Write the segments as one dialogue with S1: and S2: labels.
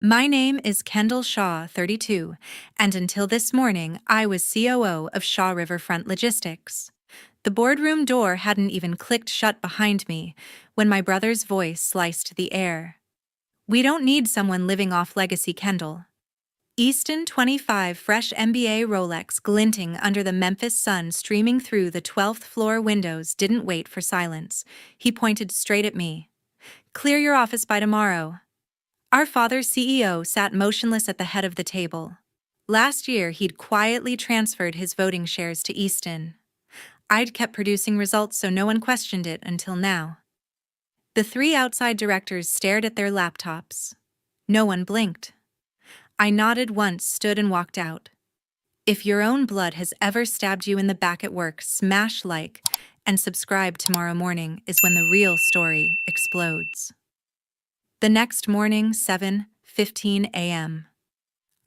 S1: My name is Kendall Shaw, 32, and until this morning, I was COO of Shaw Riverfront Logistics. The boardroom door hadn't even clicked shut behind me when my brother's voice sliced the air. We don't need someone living off legacy, Kendall. Easton 25 fresh MBA Rolex glinting under the Memphis sun streaming through the 12th floor windows didn't wait for silence. He pointed straight at me. Clear your office by tomorrow. Our father's CEO sat motionless at the head of the table. Last year, he'd quietly transferred his voting shares to Easton. I'd kept producing results so no one questioned it until now. The three outside directors stared at their laptops. No one blinked. I nodded once, stood and walked out. If your own blood has ever stabbed you in the back at work, smash like and subscribe. Tomorrow morning is when the real story explodes. The next morning, 7:15 a.m.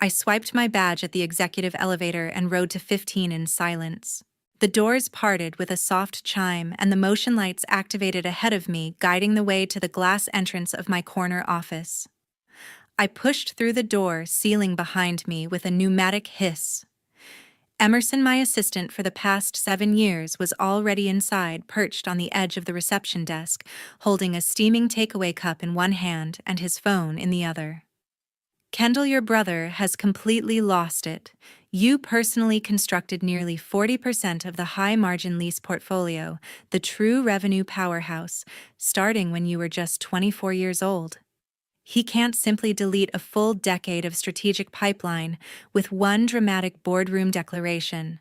S1: I swiped my badge at the executive elevator and rode to 15 in silence. The doors parted with a soft chime and the motion lights activated ahead of me, guiding the way to the glass entrance of my corner office. I pushed through the door, sealing behind me with a pneumatic hiss. Emerson, my assistant for the past 7 years, was already inside, perched on the edge of the reception desk, holding a steaming takeaway cup in one hand and his phone in the other. Kendall, your brother has completely lost it. You personally constructed nearly 40% of the high-margin lease portfolio, the true revenue powerhouse, starting when you were just 24 years old. He can't simply delete a full decade of strategic pipeline with one dramatic boardroom declaration.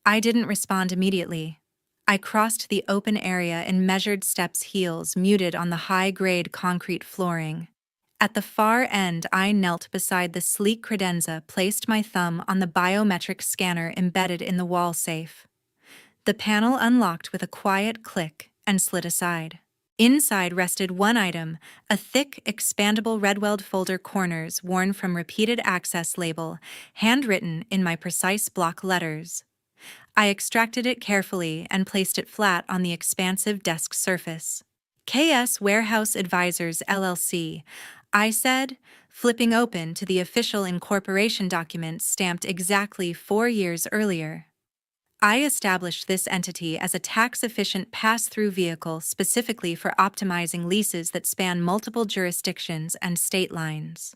S1: I didn't respond immediately. I crossed the open area and measured steps, heels muted on the high-grade concrete flooring. At the far end, I knelt beside the sleek credenza, placed my thumb on the biometric scanner embedded in the wall safe. The panel unlocked with a quiet click and slid aside. Inside rested one item, a thick, expandable red-weld folder, corners worn from repeated access label, handwritten in my precise block letters. I extracted it carefully and placed it flat on the expansive desk surface. KS Warehouse Advisors LLC, I said, flipping open to the official incorporation document stamped exactly 4 years earlier. I established this entity as a tax-efficient pass-through vehicle specifically for optimizing leases that span multiple jurisdictions and state lines.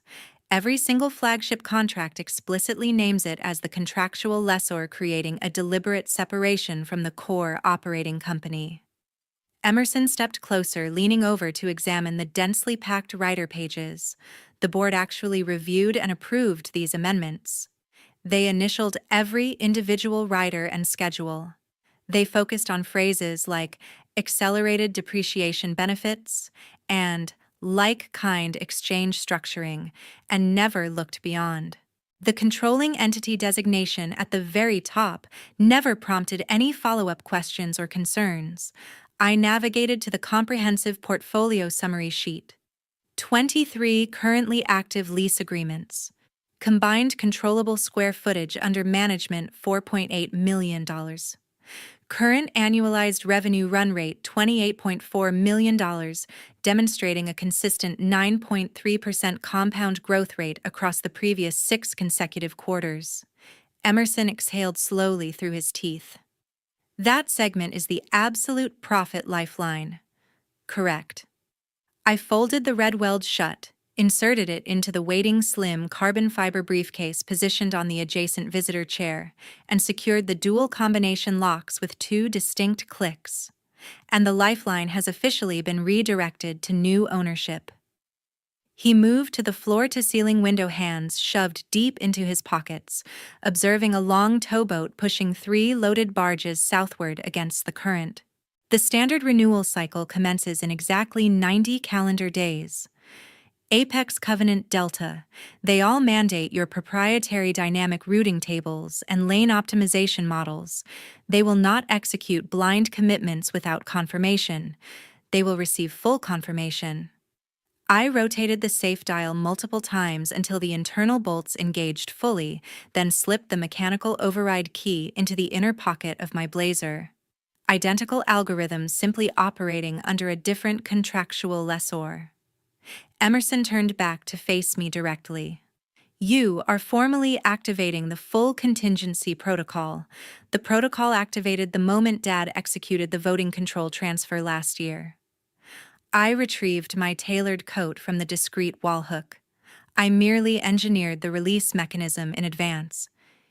S1: Every single flagship contract explicitly names it as the contractual lessor, creating a deliberate separation from the core operating company. Emerson stepped closer, leaning over to examine the densely packed rider pages. The board actually reviewed and approved these amendments. They initialed every individual rider and schedule. They focused on phrases like accelerated depreciation benefits and like-kind exchange structuring, and never looked beyond. The controlling entity designation at the very top never prompted any follow-up questions or concerns. I navigated to the comprehensive portfolio summary sheet. 23 currently active lease agreements. Combined controllable square footage under management $4.8 million. Current annualized revenue run rate $28.4 million, demonstrating a consistent 9.3% compound growth rate across the previous 6 consecutive quarters. Emerson exhaled slowly through his teeth. That segment is the absolute profit lifeline. Correct. I folded the red weld shut, inserted it into the waiting slim carbon fiber briefcase positioned on the adjacent visitor chair, and secured the dual combination locks with 2 distinct clicks. And the lifeline has officially been redirected to new ownership. He moved to the floor-to-ceiling window, hands shoved deep into his pockets, observing a long towboat pushing 3 loaded barges southward against the current. The standard renewal cycle commences in exactly 90 calendar days. Apex Covenant Delta, they all mandate your proprietary dynamic routing tables and lane optimization models. They will not execute blind commitments without confirmation. They will receive full confirmation. I rotated the safe dial multiple times until the internal bolts engaged fully, then slipped the mechanical override key into the inner pocket of my blazer. Identical algorithms simply operating under a different contractual lessor. Emerson turned back to face me directly. You are formally activating the full contingency protocol. The protocol activated the moment Dad executed the voting control transfer last year. I retrieved my tailored coat from the discreet wall hook. I merely engineered the release mechanism in advance.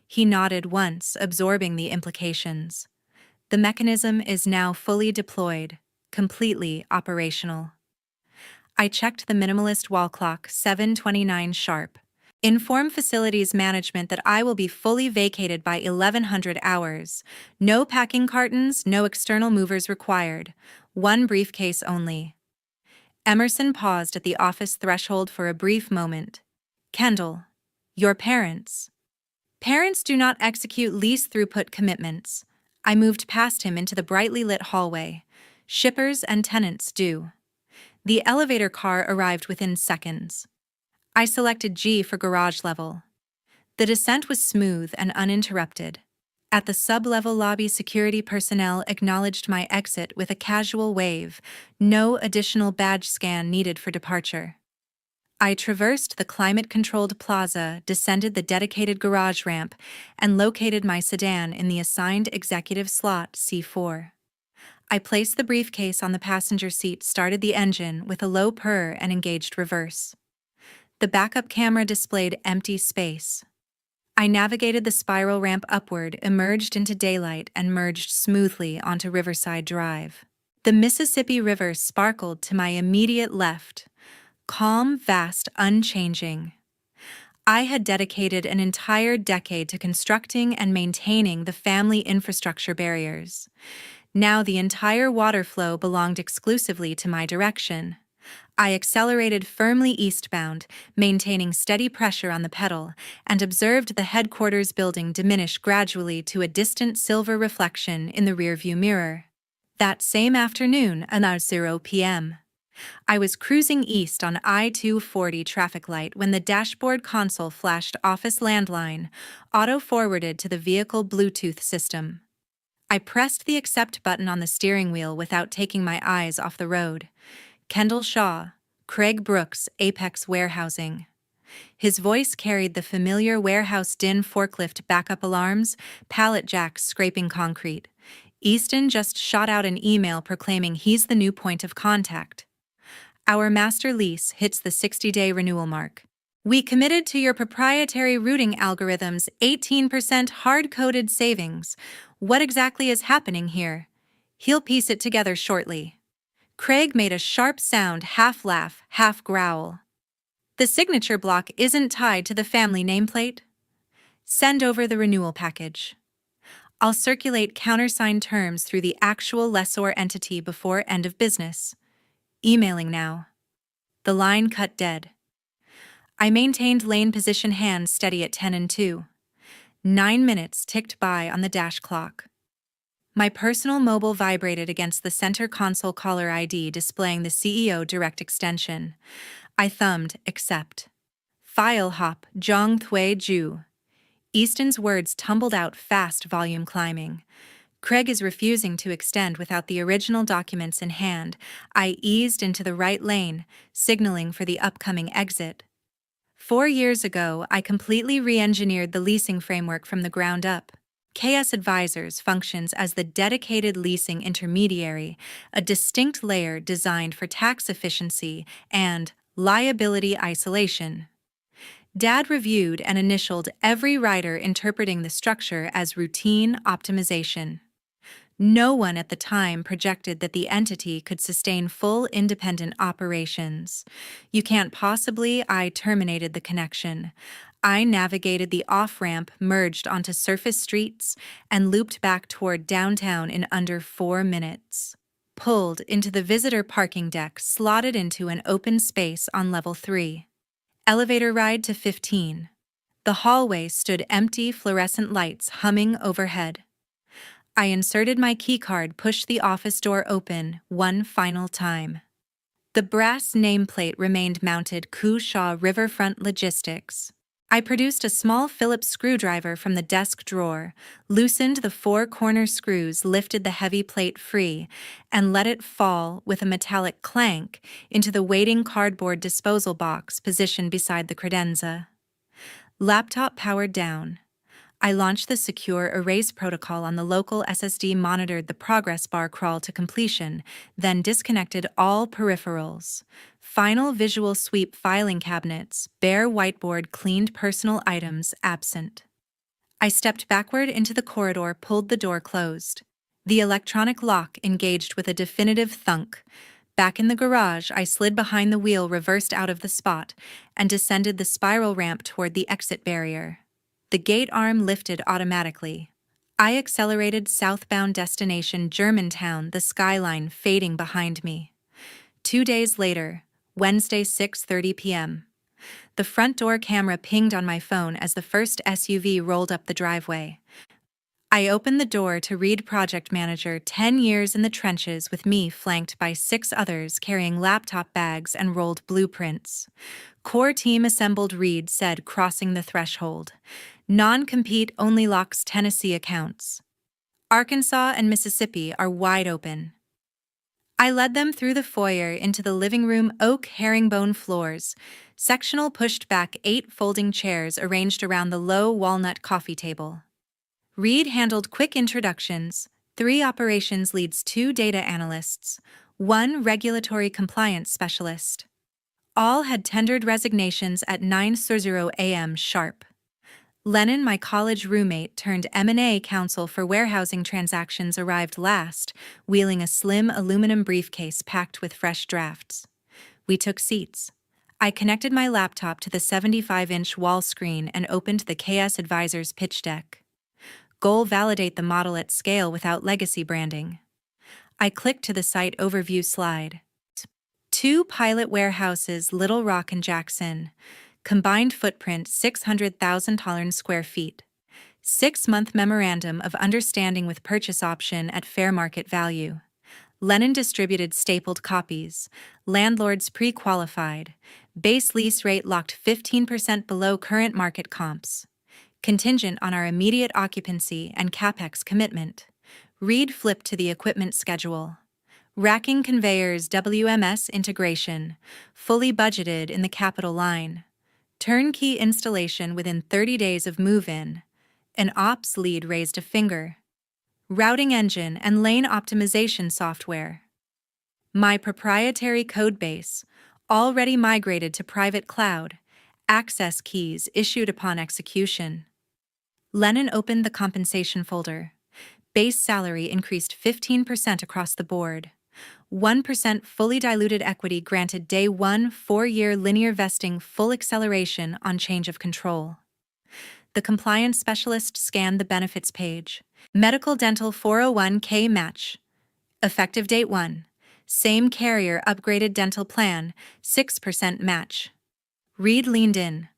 S1: He nodded once, absorbing the implications. The mechanism is now fully deployed, completely operational. I checked the minimalist wall clock, 7:29 sharp. Inform facilities management that I will be fully vacated by 1100 hours. No packing cartons, no external movers required. One briefcase only. Emerson paused at the office threshold for a brief moment. Kendall, your parents. Parents do not execute lease throughput commitments. I moved past him into the brightly lit hallway. Shippers and tenants do. The elevator car arrived within seconds. I selected G for garage level. The descent was smooth and uninterrupted. At the sub-level lobby, security personnel acknowledged my exit with a casual wave. No additional badge scan needed for departure. I traversed the climate-controlled plaza, descended the dedicated garage ramp, and located my sedan in the assigned executive slot C4. I placed the briefcase on the passenger seat, started the engine with a low purr, and engaged reverse. The backup camera displayed empty space. I navigated the spiral ramp upward, emerged into daylight, and merged smoothly onto Riverside Drive. The Mississippi River sparkled to my immediate left, calm, vast, unchanging. I had dedicated an entire decade to constructing and maintaining the family infrastructure barriers. Now the entire water flow belonged exclusively to my direction. I accelerated firmly eastbound, maintaining steady pressure on the pedal, and observed the headquarters building diminish gradually to a distant silver reflection in the rearview mirror. That same afternoon, around 0 p.m., I was cruising east on I-240 traffic light when the dashboard console flashed office landline, auto-forwarded to the vehicle Bluetooth system. I pressed the accept button on the steering wheel without taking my eyes off the road. Kendall Shaw, Craig Brooks, Apex Warehousing. His voice carried the familiar warehouse din: forklift backup alarms, pallet jacks scraping concrete. Easton just shot out an email proclaiming he's the new point of contact. Our master lease hits the 60-day renewal mark. We committed to your proprietary routing algorithms 18% hard-coded savings. What exactly is happening here? He'll piece it together shortly. Craig made a sharp sound, half laugh, half growl. The signature block isn't tied to the family nameplate? Send over the renewal package. I'll circulate countersigned terms through the actual lessor entity before end of business. Emailing now. The line cut dead. I maintained lane position, hands steady at 10 and 2. 9 minutes ticked by on the dash clock. My personal mobile vibrated against the center console caller ID displaying the CEO direct extension. I thumbed accept. File hop, Zhang Thui Ju. Easton's words tumbled out fast, volume climbing. Craig is refusing to extend without the original documents in hand. I eased into the right lane, signaling for the upcoming exit. 4 years ago, I completely re-engineered the leasing framework from the ground up. KS Advisors functions as the dedicated leasing intermediary, a distinct layer designed for tax efficiency and liability isolation. Dad reviewed and initialed every rider, interpreting the structure as routine optimization. No one at the time projected that the entity could sustain full independent operations. You can't possibly. I terminated the connection. I navigated the off-ramp, merged onto surface streets, and looped back toward downtown in under 4 minutes. Pulled into the visitor parking deck, slotted into an open space on level 3. Elevator ride to 15. The hallway stood empty, fluorescent lights humming overhead. I inserted my keycard, pushed the office door open one final time. The brass nameplate remained mounted: Shaw Riverfront Logistics. I produced a small Phillips screwdriver from the desk drawer, loosened the four corner screws, lifted the heavy plate free, and let it fall with a metallic clank into the waiting cardboard disposal box positioned beside the credenza. Laptop powered down. I launched the secure erase protocol on the local SSD, monitored the progress bar crawl to completion, then disconnected all peripherals. Final visual sweep: filing cabinets, bare whiteboard, cleaned personal items absent. I stepped backward into the corridor, pulled the door closed. The electronic lock engaged with a definitive thunk. Back in the garage, I slid behind the wheel, reversed out of the spot, and descended the spiral ramp toward the exit barrier. The gate arm lifted automatically. I accelerated southbound, destination Germantown, the skyline fading behind me. 2 days later, Wednesday, 6:30 p.m. The front door camera pinged on my phone as the first SUV rolled up the driveway. I opened the door to read project manager, 10 years in the trenches, with me flanked by 6 others carrying laptop bags and rolled blueprints. Core team assembled, Reed said, crossing the threshold. Non-compete only locks Tennessee accounts. Arkansas and Mississippi are wide open. I led them through the foyer into the living room, oak herringbone floors, sectional pushed back 8 folding chairs arranged around the low walnut coffee table. Reed handled quick introductions: 3 operations leads, 2 data analysts, 1 regulatory compliance specialist. All had tendered resignations at 9:00 a.m. sharp. Lennon, my college roommate turned M&A counsel for warehousing transactions, arrived last, wheeling a slim aluminum briefcase packed with fresh drafts. We took seats. I connected my laptop to the 75-inch wall screen and opened the KS Advisors pitch deck. Goal: validate the model at scale without legacy branding. I clicked to the site overview slide. 2 pilot warehouses, Little Rock and Jackson. Combined footprint 600,000 square feet. 6-month memorandum of understanding with purchase option at fair market value. Lennon distributed stapled copies. Landlords pre-qualified. Base lease rate locked 15% below current market comps. Contingent on our immediate occupancy and CapEx commitment. Reed flipped to the equipment schedule. Racking conveyors, WMS integration. Fully budgeted in the capital line. Turnkey installation within 30 days of move-in. An ops lead raised a finger. Routing engine and lane optimization software. My proprietary codebase, already migrated to private cloud. Access keys issued upon execution. Lennon opened the compensation folder. Base salary increased 15% across the board. 1% fully diluted equity granted day 1, 4-year linear vesting, full acceleration on change of control. The compliance specialist scanned the benefits page. Medical dental 401k match. Effective date 1. Same carrier, upgraded dental plan, 6% match. Reed leaned in.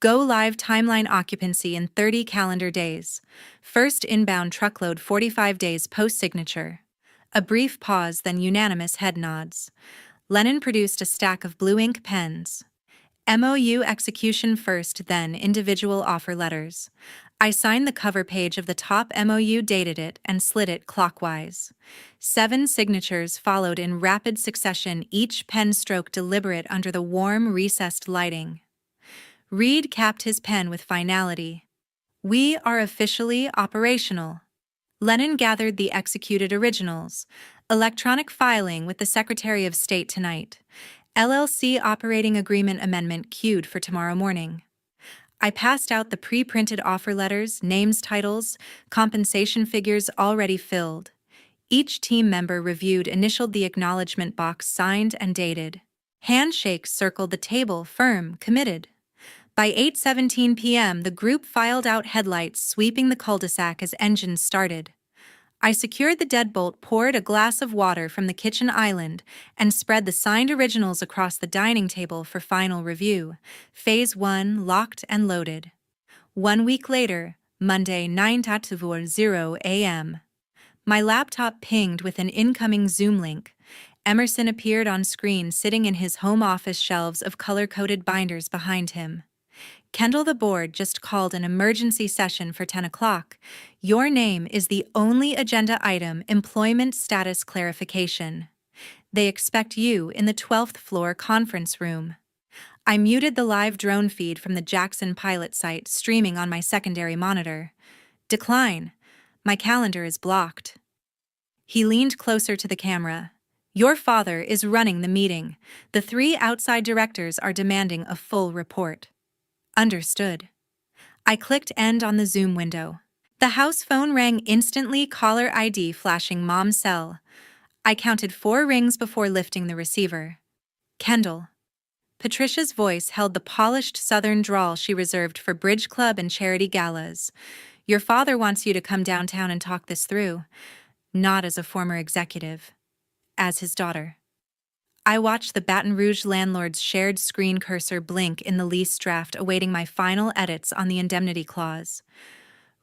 S1: Go live timeline: occupancy in 30 calendar days. First inbound truckload 45 days post-signature. A brief pause, then unanimous head nods. Lennon produced a stack of blue ink pens. MOU execution first, then individual offer letters. I signed the cover page of the top MOU, dated it, and slid it clockwise. 7 signatures followed in rapid succession, each pen stroke deliberate under the warm, recessed lighting. Reed capped his pen with finality. We are officially operational. Lennon gathered the executed originals. Electronic filing with the Secretary of State tonight. LLC operating agreement amendment queued for tomorrow morning. I passed out the pre-printed offer letters, names, titles, compensation figures already filled. Each team member reviewed, initialed the acknowledgement box, signed and dated. Handshakes circled the table, firm, committed. By 8:17 p.m., the group filed out, headlights sweeping the cul-de-sac as engines started. I secured the deadbolt, poured a glass of water from the kitchen island, and spread the signed originals across the dining table for final review. Phase 1 locked and loaded. 1 week later, Monday, 9:00 a.m. My laptop pinged with an incoming Zoom link. Emerson appeared on screen, sitting in his home office, shelves of color-coded binders behind him. Kendall, the board just called an emergency session for 10 o'clock. Your name is the only agenda item, employment status clarification. They expect you in the 12th floor conference room. I muted the live drone feed from the Jackson pilot site streaming on my secondary monitor. Decline. My calendar is blocked. He leaned closer to the camera. Your father is running the meeting. The 3 outside directors are demanding a full report. Understood. I clicked end on the Zoom window. The house phone rang instantly, caller ID flashing mom's cell. I counted 4 rings before lifting the receiver. Kendall. Patricia's voice held the polished southern drawl she reserved for bridge club and charity galas. Your father wants you to come downtown and talk this through. Not as a former executive. As his daughter. I watched the Baton Rouge landlord's shared screen cursor blink in the lease draft awaiting my final edits on the indemnity clause.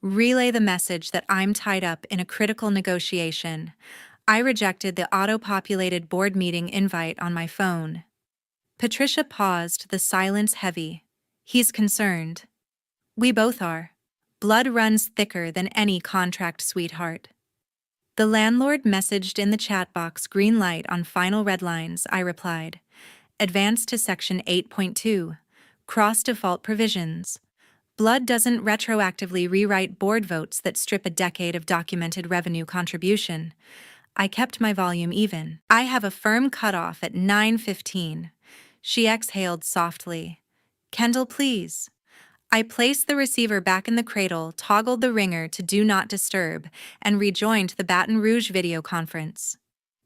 S1: Relay the message that I'm tied up in a critical negotiation. I rejected the auto-populated board meeting invite on my phone. Patricia paused, the silence heavy. He's concerned. We both are. Blood runs thicker than any contract, sweetheart. The landlord messaged in the chat box, green light on final red lines. I replied. Advance to section 8.2. Cross default provisions. Blood doesn't retroactively rewrite board votes that strip a decade of documented revenue contribution. I kept my volume even. I have a firm cutoff at 9:15. She exhaled softly. Kendall, please. I placed the receiver back in the cradle, toggled the ringer to do not disturb, and rejoined the Baton Rouge video conference.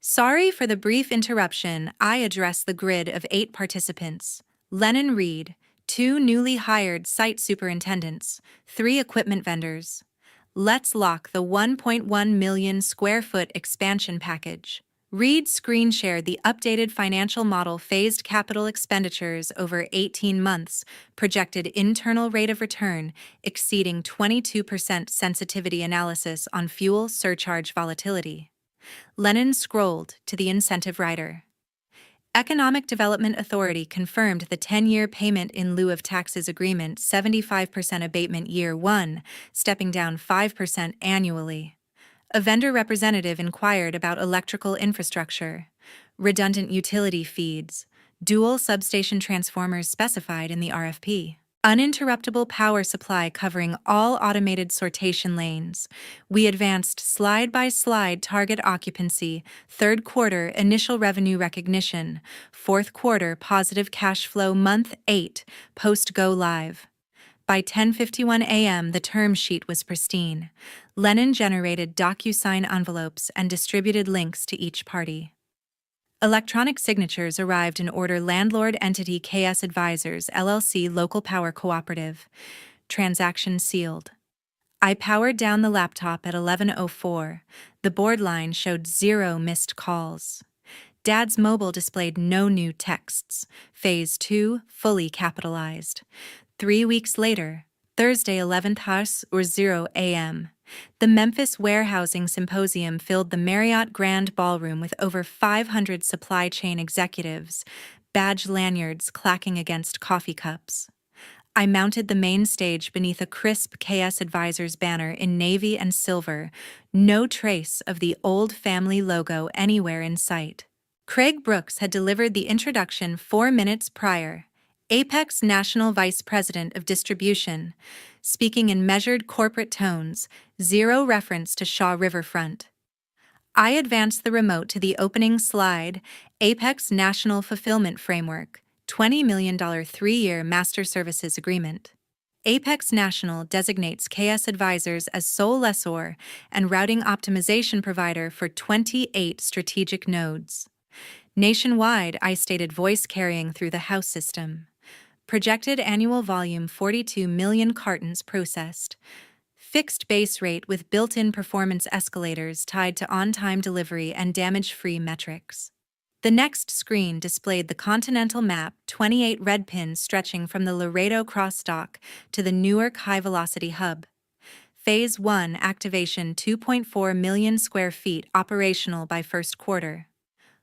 S1: Sorry for the brief interruption. I addressed the grid of 8 participants. Lennon Reed, 2 newly hired site superintendents, 3 equipment vendors. Let's lock the 1.1 million square foot expansion package. Reed screen shared the updated financial model, phased capital expenditures over 18 months, projected internal rate of return exceeding 22% sensitivity analysis on fuel surcharge volatility. Lennon scrolled to the incentive rider. Economic Development Authority confirmed the 10-year payment in lieu of taxes agreement, 75% abatement year 1, stepping down 5% annually. A vendor representative inquired about electrical infrastructure, redundant utility feeds, dual substation transformers specified in the RFP, uninterruptible power supply covering all automated sortation lanes. We advanced slide-by-slide target occupancy, 3rd quarter initial revenue recognition, 4th quarter positive cash flow, month 8, post-go live. By 10:51 a.m., the term sheet was pristine. Lennon generated DocuSign envelopes and distributed links to each party. Electronic signatures arrived in order. Landlord entity KS Advisors, LLC, Local Power Cooperative. Transaction sealed. I powered down the laptop at 11:04. The board line showed 0 missed calls. Dad's mobile displayed no new texts. Phase 2 fully capitalized. 3 weeks later, Thursday 11:00 a.m., the Memphis Warehousing Symposium filled the Marriott Grand Ballroom with over 500 supply chain executives, badge lanyards clacking against coffee cups. I mounted the main stage beneath a crisp KS Advisors banner in navy and silver, no trace of the old family logo anywhere in sight. Craig Brooks had delivered the introduction 4 minutes prior. Apex National Vice President of Distribution, speaking in measured corporate tones, 0 reference to Shaw Riverfront. I advanced the remote to the opening slide, Apex National Fulfillment Framework, $20 million 3-year master services agreement. Apex National designates KS Advisors as sole lessor and routing optimization provider for 28 strategic nodes. Nationwide, I stated voice carrying through the house system. Projected annual volume 42 million cartons processed. Fixed base rate with built-in performance escalators tied to on-time delivery and damage-free metrics. The next screen displayed the continental map, 28 red pins stretching from the Laredo crossdock to the Newark high-velocity hub. Phase 1 activation, 2.4 million square feet operational by 1st quarter.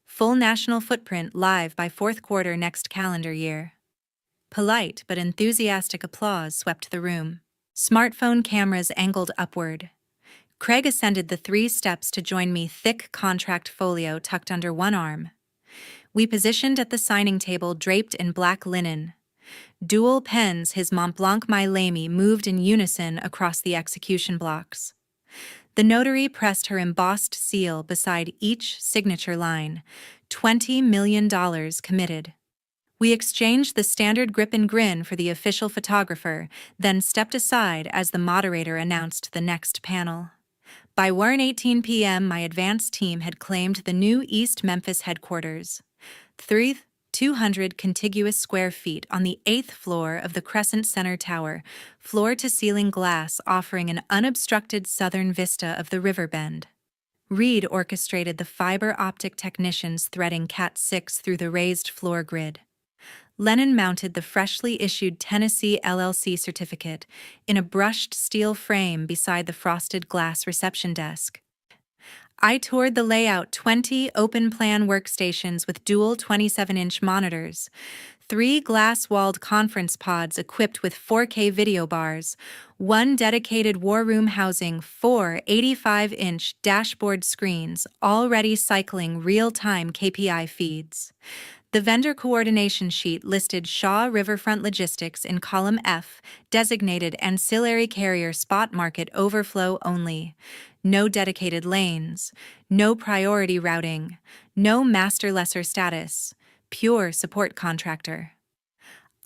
S1: Full national footprint live by 4th quarter next calendar year. Polite but enthusiastic applause swept the room. Smartphone cameras angled upward. Craig ascended the 3 steps to join me, thick contract folio tucked under one arm. We positioned at the signing table draped in black linen. Dual pens, his Mont Blanc My Lamy, moved in unison across the execution blocks. The notary pressed her embossed seal beside each signature line. $20 million committed. We exchanged the standard grip and grin for the official photographer, then stepped aside as the moderator announced the next panel. By 1:18 p.m., my advance team had claimed the new East Memphis headquarters. 200 contiguous square feet on the 8th floor of the Crescent Center Tower, floor-to-ceiling glass offering an unobstructed southern vista of the river bend. Reed orchestrated the fiber optic technicians threading Cat 6 through the raised floor grid. Lennon mounted the freshly issued Tennessee LLC certificate in a brushed steel frame beside the frosted glass reception desk. I toured the layout: 20 open-plan workstations with dual 27-inch monitors, 3 glass-walled conference pods equipped with 4K video bars, 1 dedicated war room housing 4 85-inch dashboard screens already cycling real-time KPI feeds. The vendor coordination sheet listed Shaw Riverfront Logistics in column F, designated ancillary carrier spot market overflow only. No dedicated lanes, no priority routing, no master-lesser status, pure support contractor.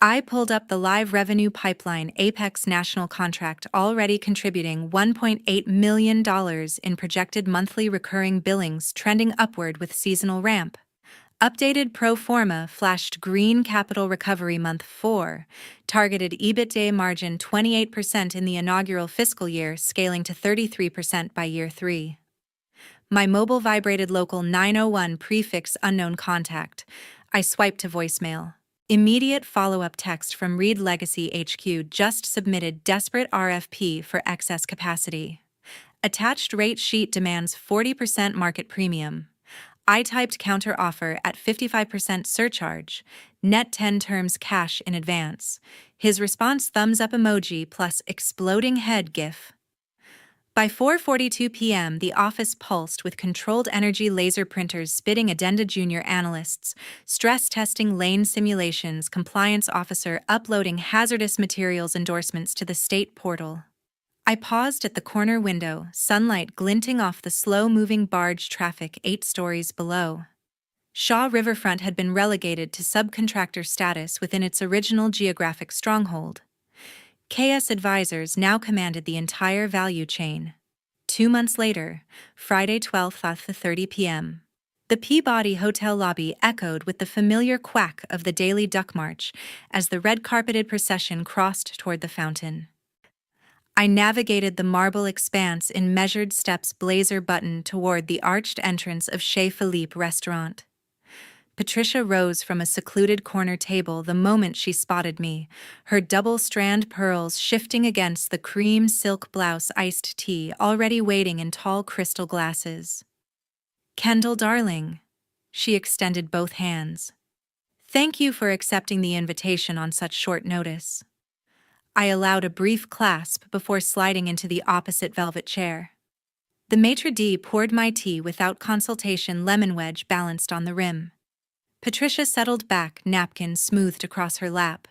S1: I pulled up the live revenue pipeline Apex national contract already contributing $1.8 million in projected monthly recurring billings, trending upward with seasonal ramp. Updated pro forma flashed green capital recovery month 4, targeted EBITDA margin 28% in the inaugural fiscal year, scaling to 33% by year 3. My mobile vibrated local 901 prefix unknown contact. I swiped to voicemail. Immediate follow-up text from Reed Legacy HQ: just submitted desperate RFP for excess capacity. Attached rate sheet demands 40% market premium. I typed counter offer at 55% surcharge, net 10 terms cash in advance. His response: thumbs up emoji plus exploding head gif. By 4:42 p.m., the office pulsed with controlled energy laser printers spitting addenda, junior analysts, stress testing lane simulations, compliance officer uploading hazardous materials endorsements to the state portal. I paused at the corner window, sunlight glinting off the slow-moving barge traffic 8 stories below. Shaw Riverfront had been relegated to subcontractor status within its original geographic stronghold. KS Advisors now commanded the entire value chain. 2 months later, Friday 12:30 p.m. The Peabody Hotel lobby echoed with the familiar quack of the daily duck march as the red-carpeted procession crossed toward the fountain. I navigated the marble expanse in measured steps, blazer button toward the arched entrance of Chez Philippe restaurant. Patricia rose from a secluded corner table the moment she spotted me, her double-strand pearls shifting against the cream silk blouse, iced tea already waiting in tall crystal glasses. "Kendall, darling." She extended both hands. "Thank you for accepting the invitation on such short notice." I allowed a brief clasp before sliding into the opposite velvet chair. The maitre d' poured my tea without consultation, lemon wedge balanced on the rim. Patricia settled back, napkin smoothed across her lap.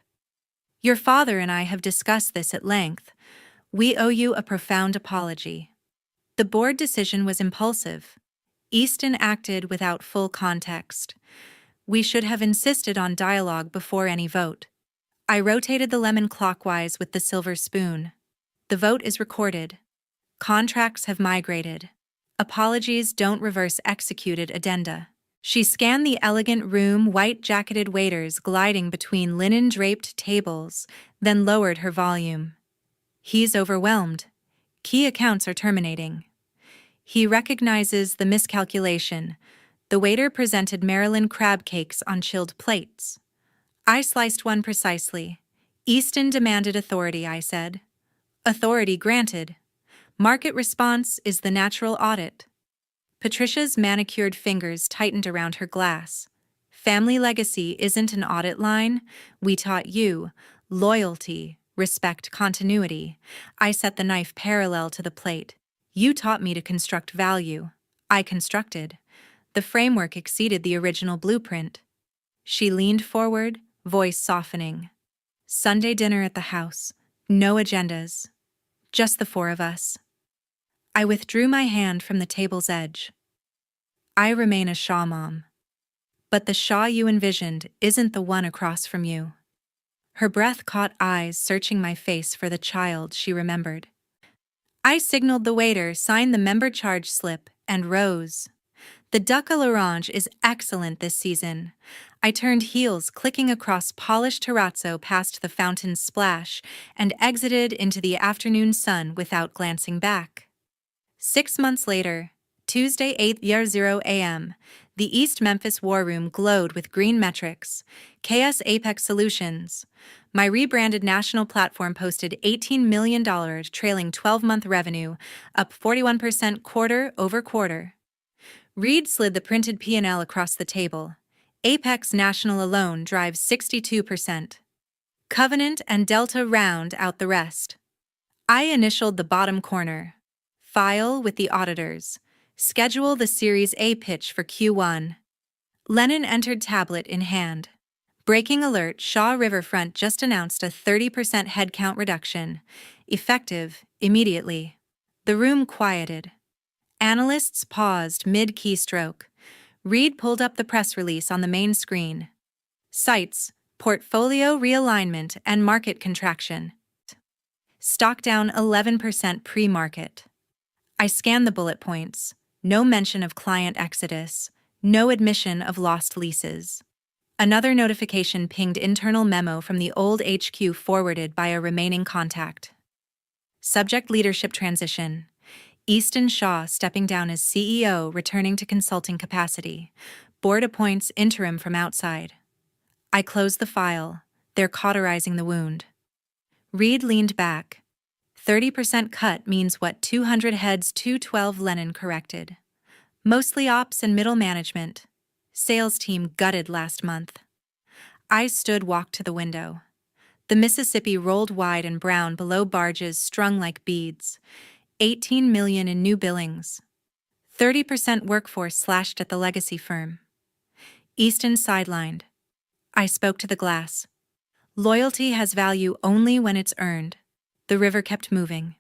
S1: "Your father and I have discussed this at length. We owe you a profound apology. The board decision was impulsive. Easton acted without full context. We should have insisted on dialogue before any vote." I rotated the lemon clockwise with the silver spoon. "The vote is recorded. Contracts have migrated. Apologies don't reverse executed addenda." She scanned the elegant room, white-jacketed waiters gliding between linen-draped tables, then lowered her volume. "He's overwhelmed. Key accounts are terminating. He recognizes the miscalculation." The waiter presented Maryland crab cakes on chilled plates. I sliced one precisely. "Easton demanded authority," I said. "Authority granted. Market response is the natural audit." Patricia's manicured fingers tightened around her glass. Family legacy isn't an audit line. We taught you loyalty, respect, continuity. I set the knife parallel to the plate. You taught me to construct value. I constructed. The framework exceeded the original blueprint. She leaned forward, voice softening. Sunday dinner at the house. No agendas. Just the four of us. I withdrew my hand from the table's edge. I remain a Shaw mom. But the Shaw you envisioned isn't the one across from you. Her breath caught eyes searching my face for the child she remembered. I signaled the waiter, signed the member charge slip, and rose. The duck à l'orange is excellent this season. I turned heels, clicking across polished terrazzo past the fountain's splash, and exited into the afternoon sun without glancing back. 6 months later, Tuesday 8:00 a.m., the East Memphis War Room glowed with green metrics. KS Apex Solutions. My rebranded national platform posted $18 million trailing 12-month revenue, up 41% quarter over quarter. Reed slid the printed P&L across the table. Apex National alone drives 62%. Covenant and Delta round out the rest. I initialed the bottom corner. File with the auditors. Schedule the Series A pitch for Q1. Lennon entered tablet in hand. Breaking alert, Shaw Riverfront just announced a 30% headcount reduction, effective immediately. The room quieted. Analysts paused mid-keystroke. Reed pulled up the press release on the main screen. Sites, portfolio realignment and market contraction. Stock down 11% pre-market. I scanned the bullet points. No mention of client exodus. No admission of lost leases. Another notification pinged internal memo from the old HQ forwarded by a remaining contact. Subject leadership transition. Easton Shaw stepping down as CEO, returning to consulting capacity. Board appoints interim from outside. I closed the file. They're cauterizing the wound. Reed leaned back. 30% cut means what? 200 heads, 212 Lennon corrected. Mostly ops and middle management. Sales team gutted last month. I walked to the window. The Mississippi rolled wide and brown below barges strung like beads. 18 million in new billings. 30% workforce slashed at the legacy firm. Easton sidelined. I spoke to the glass. Loyalty has value only when it's earned. The river kept moving.